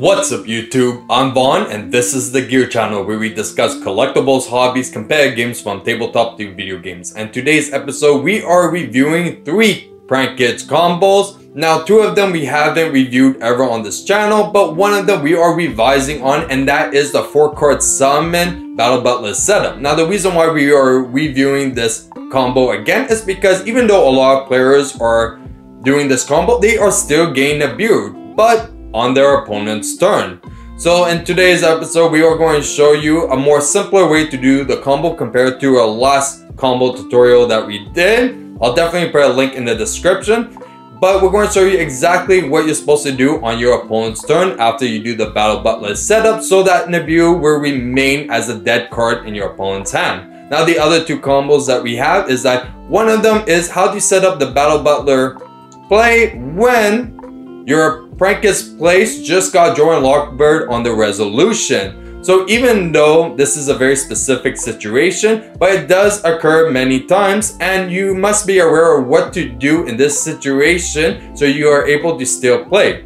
What's up YouTube? I'm Vaughn and this is the Gear Channel where we discuss collectibles, hobbies, compare games from tabletop to video games. And today's episode we are reviewing 3 Prank Kids combos. Now 2 of them we haven't reviewed ever on this channel, but one of them we are revising on, and that is the 4-card Summon Battle Butler setup. Now the reason why we are reviewing this combo again is because even though a lot of players are doing this combo, they are still getting a build, but on their opponent's turn. So in today's episode, we are going to show you a more simpler way to do the combo compared to our last combo tutorial that we did. I'll definitely put a link in the description, but we're going to show you exactly what you're supposed to do on your opponent's turn after you do the Battle Butler setup, so that Nabu will remain as a dead card in your opponent's hand. Now the other 2 combos that we have is that one of them is how to set up the Battle Butler play when your Prank Kids place just got Jordan Lockbird on the resolution. So even though this is a very specific situation, but it does occur many times, and you must be aware of what to do in this situation so you are able to still play.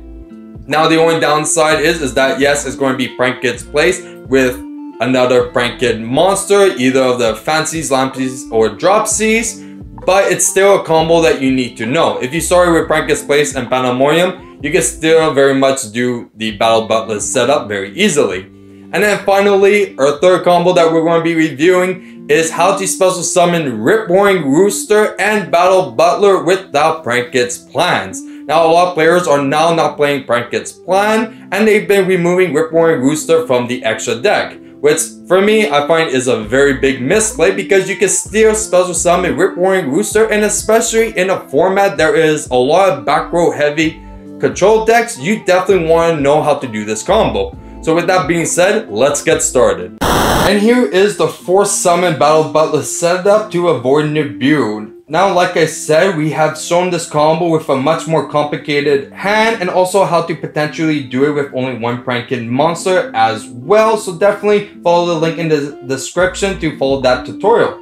Now the only downside is that yes, it's going to be Prank Kids place with another Prank Kid monster, either of the Fancies, Lampsies, or Dropsies. But it's still a combo that you need to know. If you started with Prank Kids Place and Pandemonium, you can still very much do the Battle Butler setup very easily. And then finally, our 3rd combo that we're going to be reviewing is how to special summon Rip-Roaring Rooster and Battle Butler without Prank Kids plans. Now a lot of players are now not playing Prank Kids plan, and they've been removing Rip-Roaring Rooster from the extra deck, which for me I find is a very big misplay, because you can still special summon Rip-Roaring Rooster, and especially in a format there is a lot of back row heavy control decks, you definitely want to know how to do this combo. So with that being said, let's get started. And here is the 4th Summon Battle Butler setup to avoid Nabu. Now like I said, we have shown this combo with a much more complicated hand, and also how to potentially do it with only 1 Prank Kid monster as well. So definitely follow the link in the description to follow that tutorial.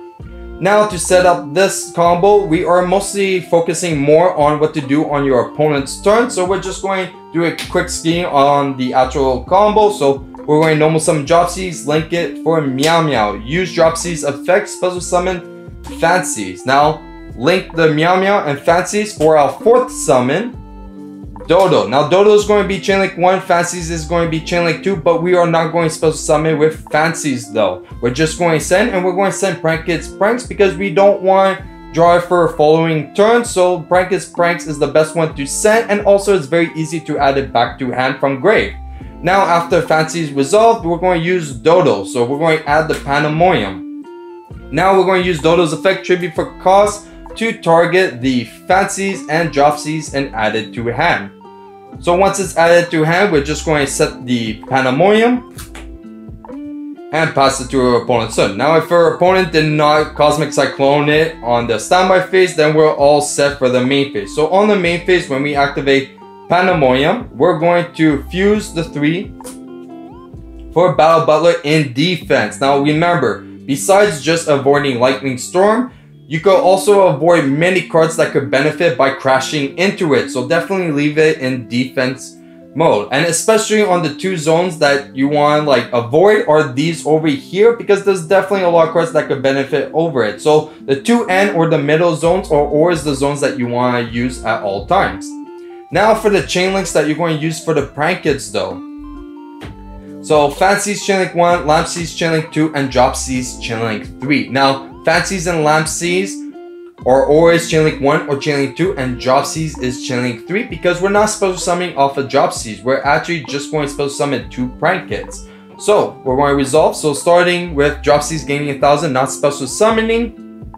Now to set up this combo, we are mostly focusing more on what to do on your opponent's turn. So we're just going to do a quick scheme on the actual combo. So we're going to normal summon Dropsies, link it for Meow Meow. Use Dropsies effect, special summon Fancies. Now link the Meow Meow and Fancies for our 4th summon, Dodo. Now Dodo is going to be Chainlink 1, Fancies is going to be Chainlink 2, but we are not going to special summon with Fancies though. We're just going to send, and we're going to send Prank Kids Pranks because we don't want draw for following turn. So Prank Kids Pranks is the best one to send, and also it's very easy to add it back to hand from grave. Now after Fancies resolved, we're going to use Dodo. So we're going to add the Pandemonium. Now we're going to use Dodo's effect, Tribute for Cost, to target the Fancies and Dropsies and add it to hand. So once it's added to hand, we're just going to set the Pandemonium and pass it to our opponent's turn. Now if our opponent did not Cosmic Cyclone it on the standby phase, then we're all set for the main phase. So on the main phase, when we activate Pandemonium, we're going to fuse the 3 for Battle Butler in defense. Now remember, besides just avoiding Lightning Storm, you could also avoid many cards that could benefit by crashing into it. So definitely leave it in defense mode. And especially on the 2 zones that you want like avoid are these over here, because there's definitely a lot of cards that could benefit over it. So the 2N or the middle zones are always the zones that you want to use at all times. Now for the chain links that you're going to use for the Prank Kids though. So Fancies Chainlink 1, Lampsies Chainlink 2, and Dropsies Chainlink 3. Now Fancies and Lampsies are always Chainlink 1 or Chainlink 2, and Dropsies is Chainlink 3, because we're not special summoning off of Dropsies. We're actually just going to special summon 2 Prank Kids. So we're going to resolve. So starting with Dropsies gaining 1000, not special summoning.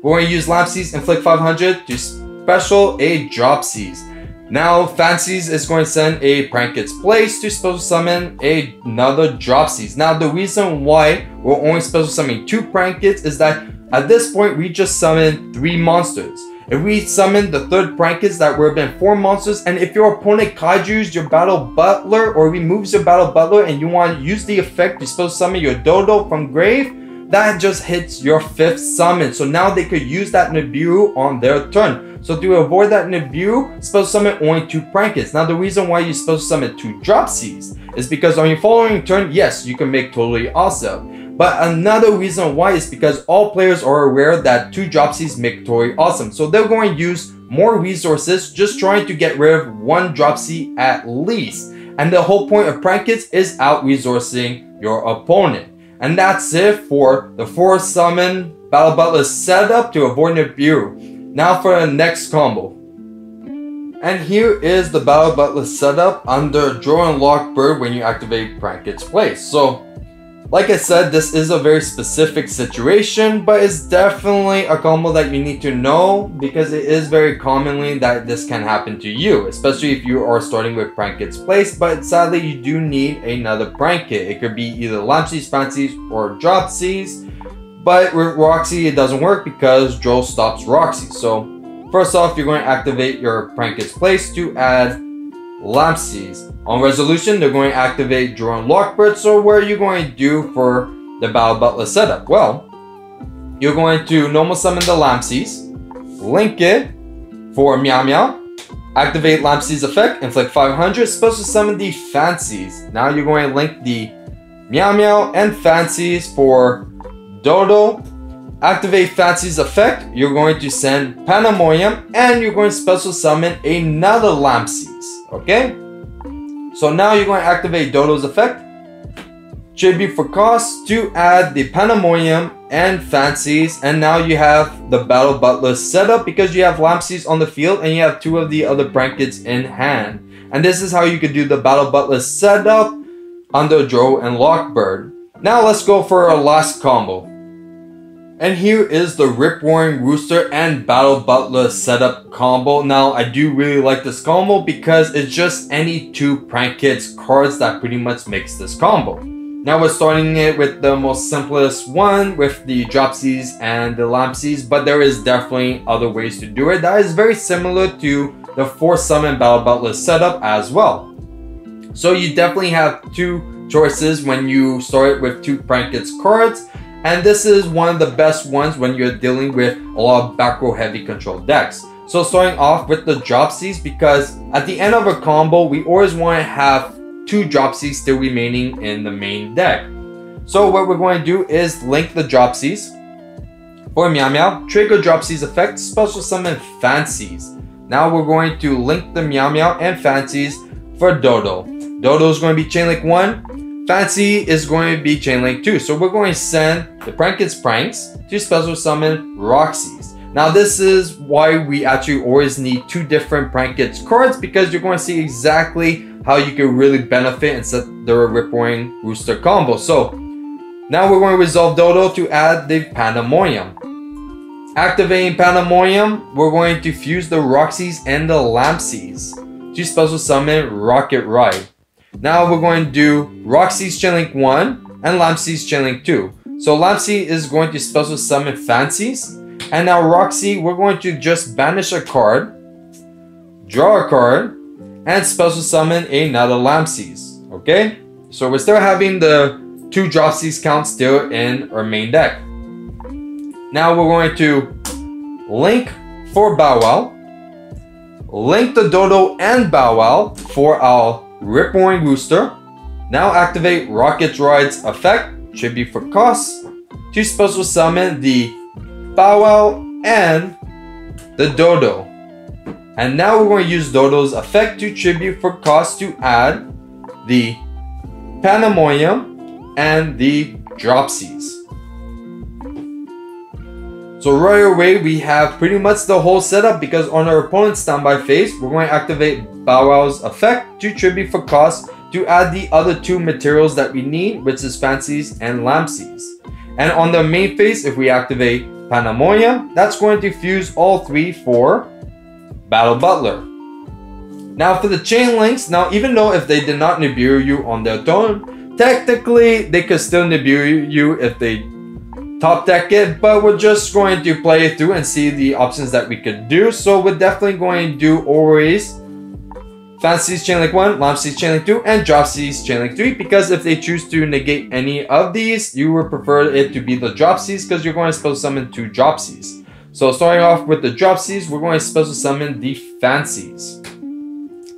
We're going to use Lampsies, inflict 500 to special a Dropsies. Now Fancies is going to send a Prank Kids place to special summon another Dropsies. Now the reason why we're only special summoning 2 Prank Kids is that at this point we just summoned 3 monsters. If we summon the 3rd Prank Kids, that would have been 4 monsters, and if your opponent kaiju's your Battle Butler or removes your Battle Butler and you want to use the effect to special summon your Dodo from grave, that just hits your 5th summon. So now they could use that Nabu on their turn. So to avoid that Nibiru, supposed to summon only 2 Prankets. Now the reason why you're supposed to summon 2 Dropsies is because on your following turn, yes, you can make Totally Awesome. But another reason why is because all players are aware that 2 Dropsies make Totally Awesome. So they're going to use more resources just trying to get rid of 1 Dropsy at least. And the whole point of Prankets is out-resourcing your opponent. And that's it for the 4 summon Battle Butler setup to avoid Nibiru. Now for the next combo. And here is the Battle Butler setup under Draw and Lock Bird when you activate Pranket's Place. So, like I said, this is a very specific situation, but it's definitely a combo that you need to know because it is very commonly that this can happen to you, especially if you are starting with Pranket's Place, but sadly you do need another Pranket. It could be either Lampsies, Fancies, or Dropsies, but with Roxy it doesn't work because Joel stops Roxy. So first off, you're going to activate your Pranket's Place to add Lampsies. On resolution, they're going to activate Draw and Lock Bird. So what are you going to do for the Battle Butler setup? Well, you're going to normal summon the Lampsies, link it for Meow Meow, activate Lampsies effect, inflict 500, supposed to summon the Fancies. Now you're going to link the Meow Meow and Fancies for Dodo, activate Fancies effect, you're going to send Pandemonium, and you're going to special summon another Lampsies, okay? So now you're going to activate Dodo's effect, Tribute for cost to add the Pandemonium and Fancies, and now you have the Battle Butler setup because you have Lampsies on the field and you have 2 of the other Prankets in hand. And this is how you could do the Battle Butler setup under Draw and Lock Bird. Now let's go for our last combo. And here is the Rip Roaring Rooster and Battle Butler setup combo. Now, I do really like this combo because it's just any 2 Prankets cards that pretty much makes this combo. Now we're starting it with the most simplest one with the Dropsies and the Lampsies, but there is definitely other ways to do it. That is very similar to the 4 summon Battle Butler setup as well. So you definitely have 2 choices when you start with 2 Prankets cards. And this is one of the best ones when you're dealing with a lot of back row heavy control decks. So starting off with the Dropsies, because at the end of a combo, we always want to have 2 Dropsies still remaining in the main deck. So what we're going to do is link the Dropsies for Meow Meow, trigger Dropsies effect, special summon Fancies. Now we're going to link the Meow Meow and Fancies for Dodo. Dodo is going to be Chain Link 1. Fancy is going to be Chain Link 2. So we're going to send the Prankets Pranks to special summon Roxy's. Now this is why we actually always need 2 different Prankets cards, because you're going to see exactly how you can really benefit and set the Rip Roaring Rooster combo. So now we're going to resolve Dodo to add the Pandemonium. Activating Pandemonium, we're going to fuse the Roxy's and the Lampsies to special summon Rocket Ride. Now we're going to do Roxy's Chain Link 1 and Lampsies Chain Link 2. So Lampsy is going to special summon Fancies. And now Roxy, we're going to just banish a card, draw a card, and special summon another Lampsies. Okay? So we're still having the 2 Dropsies count still in our main deck. Now we're going to link for Bow Wow, link the Dodo and Bow Wow for our Rip Roaring Rooster. Now activate Rocket Ride's effect, Tribute for cost, to special summon the Bow Wow and the Dodo. And now we're going to use Dodo's effect to Tribute for cost to add the Pandemonium and the Dropsies. So right away we have pretty much the whole setup, because on our opponent's standby phase, we're going to activate Bow Wow's effect to Tribute for cost to add the other 2 materials that we need, which is Fancies and Lampsies. And on the main phase, if we activate Pandemonium, that's going to fuse all 3 for Battle Butler. Now for the Chain Links, now even though if they did not Nibiru you on their turn, technically they could still Nibiru you if they top deck it, but we're just going to play it through and see the options that we could do. So we're definitely going to do always Fancies Chain Link 1, Lampsies Chain Link 2, and Dropsies Chain Link 3, because if they choose to negate any of these, you would prefer it to be the Dropsies, because you're going to supposed to summon 2 Dropsies. So starting off with the Dropsies, we're going to special summon the Fancies.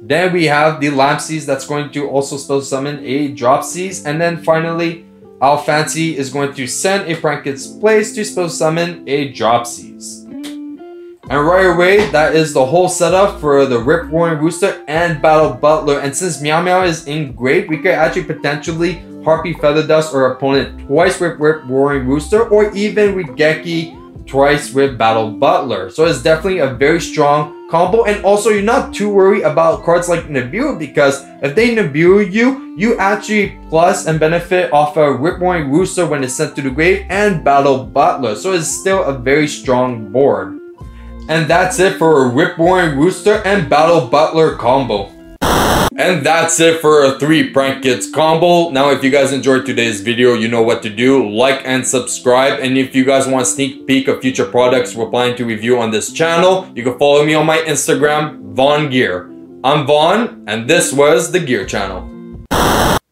Then we have the Lampsies that's going to also special summon a Dropsies. And then finally, our Fancy is going to send a Prank Kids place to special summon a Dropsies. And right away, that is the whole setup for the Rip Roaring Rooster and Battle Butler. And since Meow Meow is in Great, we could actually potentially Harpy Feather Dust our opponent twice with Rip Roaring Rooster, or even Raigeki twice with Battle Butler. So it's definitely a very strong combo. And also, you're not too worried about cards like Nibiru, because if they Nibiru you, you actually plus and benefit off a Rip Roaring Rooster when it's sent to the grave and Battle Butler. So it's still a very strong board. And that's it for a Rip Roaring Rooster and Battle Butler combo. And that's it for a 3 Prank Kids combo. Now, if you guys enjoyed today's video, you know what to do. Like and subscribe. And if you guys want a sneak peek of future products we're planning to review on this channel, you can follow me on my Instagram, Vaughn Gear. I'm Vaughn, and this was the Gear Channel.